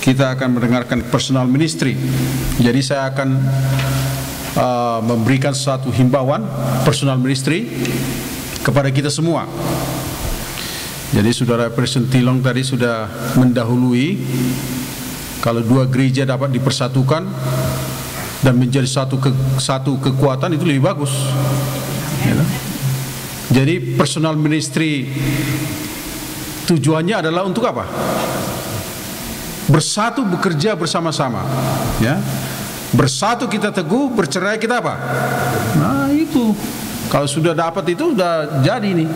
Kita akan mendengarkan personal ministry. Jadi saya akan memberikan satu himbauan personal ministry kepada kita semua. Jadi saudara Presiden Tilong tadi sudah mendahului, kalau dua gereja dapat dipersatukan dan menjadi satu kekuatan itu lebih bagus. Jadi personal ministry tujuannya adalah untuk apa? Bersatu, bekerja bersama-sama, ya. Bersatu kita teguh, bercerai kita apa? Nah itu, kalau sudah dapat itu sudah jadi nih,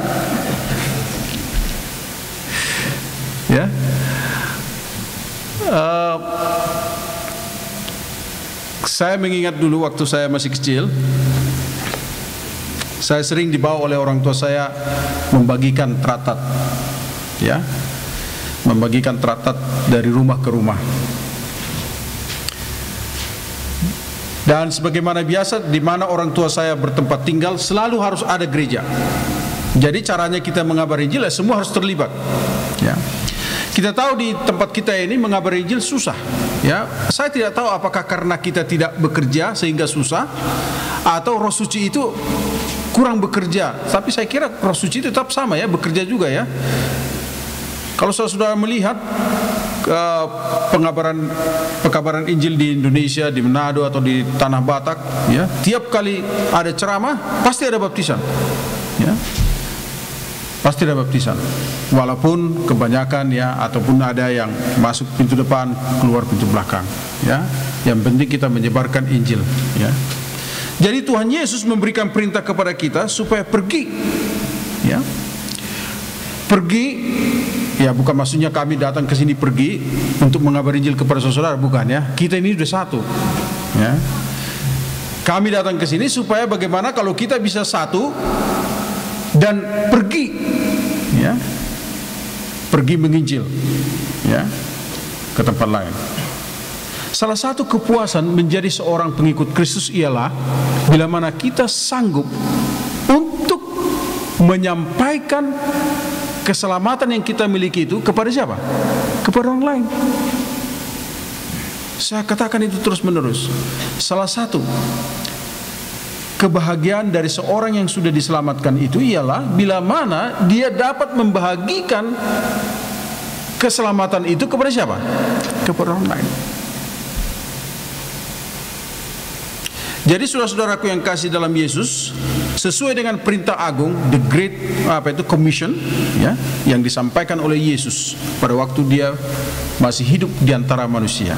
ya. Saya mengingat dulu waktu saya masih kecil, saya sering dibawa oleh orang tua saya membagikan traktat, ya. Membagikan traktat dari rumah ke rumah. Dan sebagaimana biasa, di mana orang tua saya bertempat tinggal selalu harus ada gereja. Jadi caranya kita mengabari Injil, semua harus terlibat, ya. Kita tahu di tempat kita ini mengabari Injil susah, ya. Saya tidak tahu apakah karena kita tidak bekerja sehingga susah, atau Roh Suci itu kurang bekerja. Tapi saya kira Roh Suci itu tetap sama, ya, bekerja juga, ya. Kalau saudara melihat pekabaran Injil di Indonesia, di Manado atau di Tanah Batak, ya, tiap kali ada ceramah pasti ada baptisan, ya, pasti ada baptisan. Walaupun kebanyakan, ya, ataupun ada yang masuk pintu depan keluar pintu belakang, ya. Yang penting kita menyebarkan Injil, ya. Jadi Tuhan Yesus memberikan perintah kepada kita supaya pergi, ya, pergi. Ya, bukan maksudnya kami datang ke sini pergi untuk mengabari Injil kepada saudara, bukan, ya. Kita ini sudah satu, ya. Kami datang ke sini supaya bagaimana kalau kita bisa satu dan pergi, ya, pergi menginjil, ya, ke tempat lain. Salah satu kepuasan menjadi seorang pengikut Kristus ialah bila mana kita sanggup untuk menyampaikan keselamatan yang kita miliki itu kepada siapa? Kepada orang lain. Saya katakan itu terus menerus. Salah satu kebahagiaan dari seorang yang sudah diselamatkan itu ialah bila mana dia dapat membahagikan keselamatan itu kepada siapa? Kepada orang lain. Jadi saudara-saudaraku yang kasih dalam Yesus, sesuai dengan perintah agung, the great commission, ya, yang disampaikan oleh Yesus pada waktu dia masih hidup di antara manusia.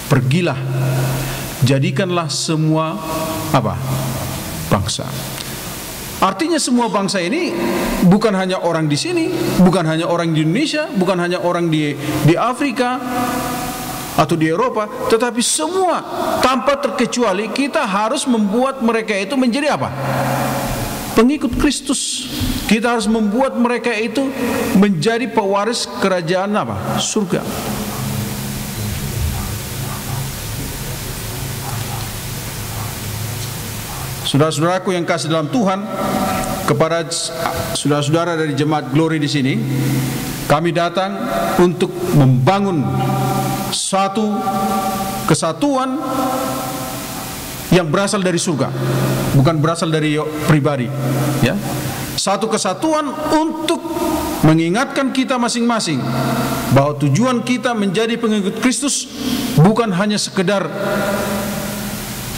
Pergilah, jadikanlah semua bangsa. Artinya semua bangsa ini bukan hanya orang di sini, bukan hanya orang di Indonesia, bukan hanya orang di Afrika atau di Eropa, tetapi semua tanpa terkecuali kita harus membuat mereka itu menjadi apa? Pengikut Kristus. Kita harus membuat mereka itu menjadi pewaris kerajaan apa? Surga. Saudara-saudaraku yang kasih dalam Tuhan, kepada saudara-saudara dari jemaat Glory di sini, kami datang untuk membangun satu kesatuan yang berasal dari surga, bukan berasal dari pribadi, ya. Satu kesatuan untuk mengingatkan kita masing-masing bahwa tujuan kita menjadi pengikut Kristus bukan hanya sekedar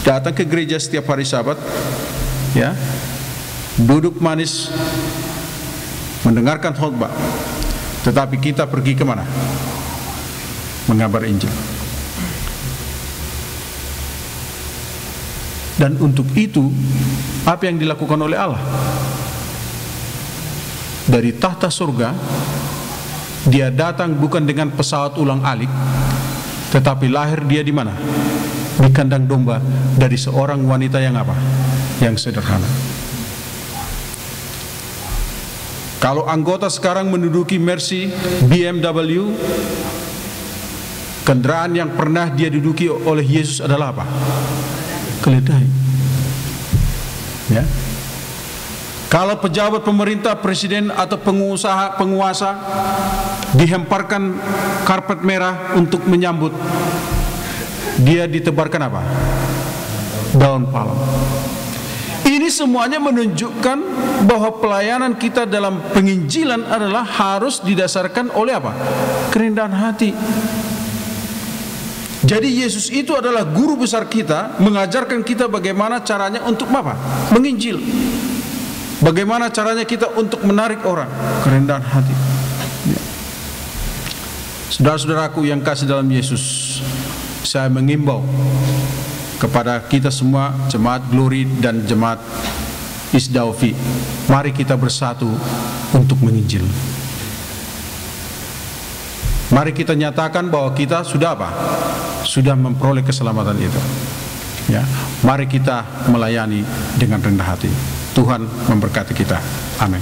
datang ke gereja setiap hari Sabat, ya, duduk manis mendengarkan khotbah, tetapi kita pergi kemana? Mengabar Injil. Dan untuk itu, apa yang dilakukan oleh Allah? Dari tahta surga, dia datang bukan dengan pesawat ulang-alik, tetapi lahir dia di mana? Di kandang domba dari seorang wanita yang apa? Yang sederhana. Kalau anggota sekarang menduduki Mercy, BMW, kendaraan yang pernah dia duduki oleh Yesus adalah apa? Keledai, ya. Kalau pejabat pemerintah, presiden atau penguasa dihemparkan karpet merah untuk menyambut, dia ditebarkan apa? Daun palem. Ini semuanya menunjukkan bahwa pelayanan kita dalam penginjilan adalah harus didasarkan oleh apa? Kerendahan hati. Jadi Yesus itu adalah guru besar kita, mengajarkan kita bagaimana caranya untuk apa? Menginjil. Bagaimana caranya kita untuk menarik orang? Kerendahan hati. Ya. Saudara-saudaraku yang kasih dalam Yesus, saya mengimbau kepada kita semua, jemaat Glory dan jemaat Isdaufi, mari kita bersatu untuk menginjil. Mari kita nyatakan bahwa kita sudah apa? Sudah memperoleh keselamatan itu. Ya, mari kita melayani dengan rendah hati. Tuhan memberkati kita. Amin.